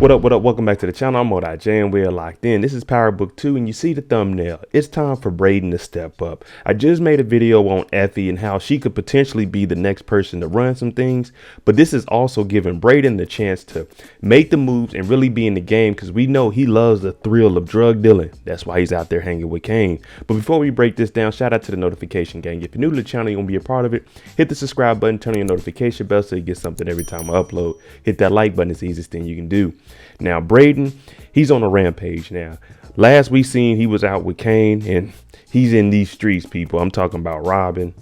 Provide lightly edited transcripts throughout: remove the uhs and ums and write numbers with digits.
What up, what up? Welcome back to the channel. I'm MoedotJ and we're locked in. This is Power Book 2 and you see the thumbnail. It's time for Brayden to step up. I just made a video on Effie and how she could potentially be the next person to run some things. But this is also giving Brayden the chance to make the moves and really be in the game because we know he loves the thrill of drug dealing. That's why he's out there hanging with Kane. But before we break this down, shout out to the notification gang. If you're new to the channel, you want to be a part of it, hit the subscribe button, turn on your notification bell so you get something every time I upload. Hit that like button. It's the easiest thing you can do. Now, Brayden, he's on a rampage now. Last we seen, he was out with Kane, and he's in these streets, people. I'm talking about robbing,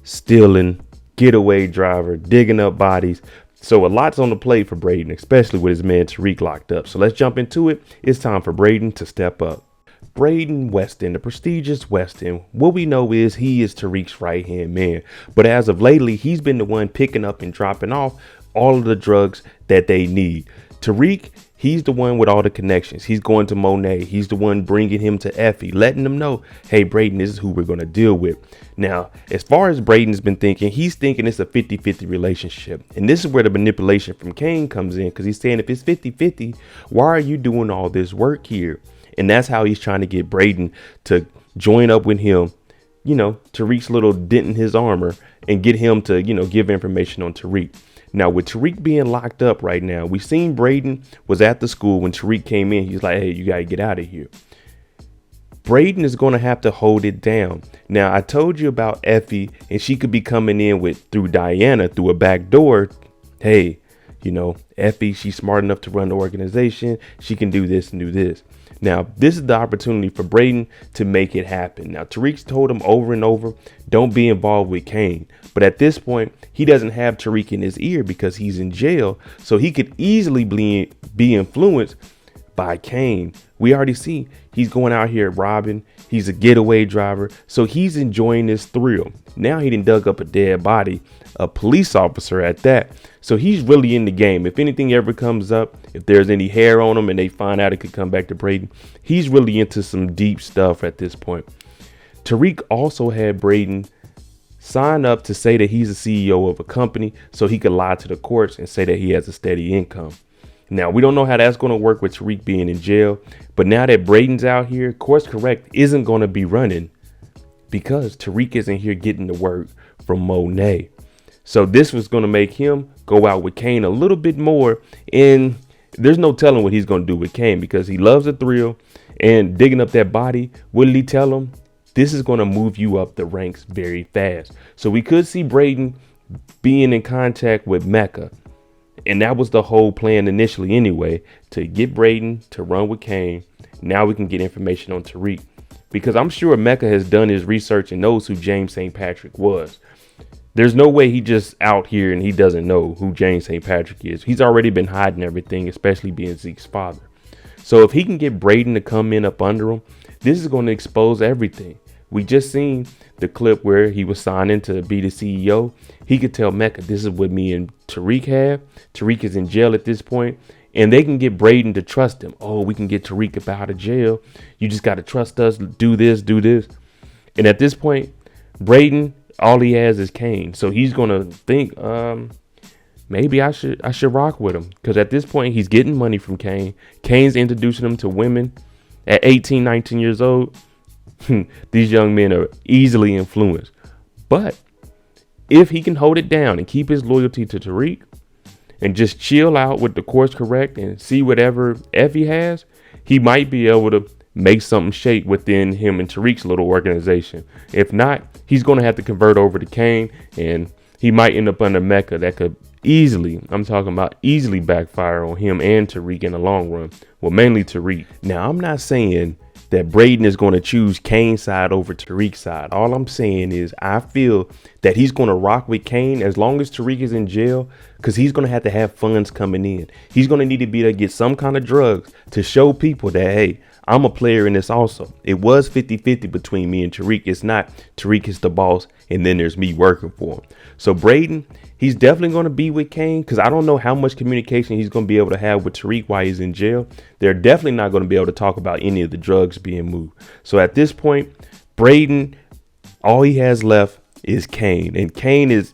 stealing, getaway driver, digging up bodies. So a lot's on the plate for Brayden, especially with his man Tariq locked up. So let's jump into it. It's time for Brayden to step up. Brayden Weston, the prestigious Weston. What we know is he is Tariq's right-hand man. But as of lately, he's been the one picking up and dropping off all of the drugs that they need. Tariq, he's the one with all the connections. He's going to Monet. He's the one bringing him to Effie, letting them know, hey, Brayden, this is who we're going to deal with. Now, as far as Brayden's been thinking, he's thinking it's a 50-50 relationship. And this is where the manipulation from Kane comes in, because he's saying if it's 50-50, why are you doing all this work here? And that's how he's trying to get Brayden to join up with him, you know, Tariq's little dent in his armor, and get him to, you know, give information on Tariq. Now, with Tariq being locked up right now, we seen Brayden was at the school when Tariq came in. He's like, hey, you got to get out of here. Brayden is going to have to hold it down. Now, I told you about Effie, and she could be coming in through Diana, through a back door. Hey, you know, Effie, she's smart enough to run the organization. She can do this and do this. Now, this is the opportunity for Brayden to make it happen. Now, Tariq's told him over and over, don't be involved with Kane. But at this point, he doesn't have Tariq in his ear because he's in jail. So he could easily be influenced by Kane. We already see he's going out here robbing. He's a getaway driver. So he's enjoying this thrill. Now he done dug up a dead body, a police officer at that. So he's really in the game. If anything ever comes up, if there's any hair on him and they find out it could come back to Brayden, he's really into some deep stuff at this point. Tariq also had Brayden sign up to say that he's a CEO of a company so he could lie to the courts and say that he has a steady income. Now, we don't know how that's going to work with Tariq being in jail. But now that Brayden's out here, Course Correct isn't going to be running because Tariq isn't here getting the work from Monet. So this was going to make him go out with Kane a little bit more. And there's no telling what he's going to do with Kane because he loves the thrill and digging up that body. What did he tell him? This is going to move you up the ranks very fast. So we could see Brayden being in contact with Mecca. And that was the whole plan initially anyway, to get Brayden to run with Kane. Now we can get information on Tariq because I'm sure Mecca has done his research and knows who James St. Patrick was. There's no way he just out here and he doesn't know who James St. Patrick is. He's already been hiding everything, especially being Zeke's father. So if he can get Brayden to come in up under him, this is going to expose everything. We just seen the clip where he was signing to be the CEO. He could tell Mecca, this is what me and Tariq have. Tariq is in jail at this point, and they can get Brayden to trust him. Oh, we can get Tariq up out of jail. You just got to trust us. Do this, do this. And at this point, Brayden, all he has is Kane. So he's going to think, maybe I should rock with him. Because at this point, he's getting money from Kane. Kane's introducing him to women at 18, 19 years old. These young men are easily influenced. But if he can hold it down and keep his loyalty to Tariq and just chill out with the Course Correct and see whatever Effie has, he might be able to make something shake within him and Tariq's little organization. If not, he's going to have to convert over to Kane and he might end up under Mecca. That could easily, I'm talking about easily backfire on him and Tariq in the long run. Well, mainly Tariq. Now, I'm not saying that Brayden is going to choose Kane's side over Tariq's side. All I'm saying is I feel that he's going to rock with Kane as long as Tariq is in jail because he's going to have funds coming in. He's going to need to be able to get some kind of drugs to show people that, hey, I'm a player in this also. It was 50-50 between me and Tariq. It's not Tariq is the boss and then there's me working for him. So Brayden, he's definitely going to be with Kane because I don't know how much communication he's going to be able to have with Tariq while he's in jail. They're definitely not going to be able to talk about any of the drugs being moved. So at this point, Brayden, all he has left is Kane. And Kane is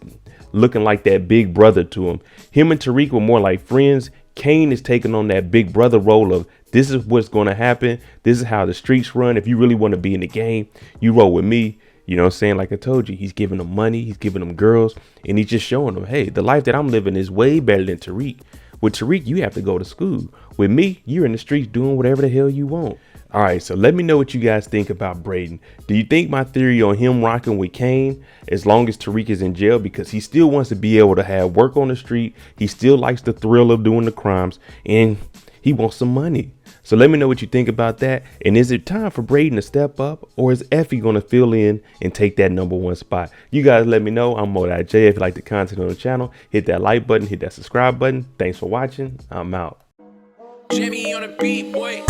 looking like that big brother to him. Him and Tariq were more like friends. Kane is taking on that big brother role of, this is what's going to happen. This is how the streets run. If you really want to be in the game, you roll with me. You know what I'm saying? Like I told you, he's giving them money. He's giving them girls. And he's just showing them, hey, the life that I'm living is way better than Tariq. With Tariq, you have to go to school. With me, you're in the streets doing whatever the hell you want. All right, so let me know what you guys think about Brayden. Do you think my theory on him rocking with Kane as long as Tariq is in jail, because he still wants to be able to have work on the street, he still likes the thrill of doing the crimes, and he wants some money? So let me know what you think about that. And is it time for Brayden to step up, or is Effie going to fill in and take that #1 spot? You guys let me know. I'm MoedotJ. If you like the content on the channel, hit that like button, hit that subscribe button. Thanks for watching. I'm out. Jimmy on the beat, boy.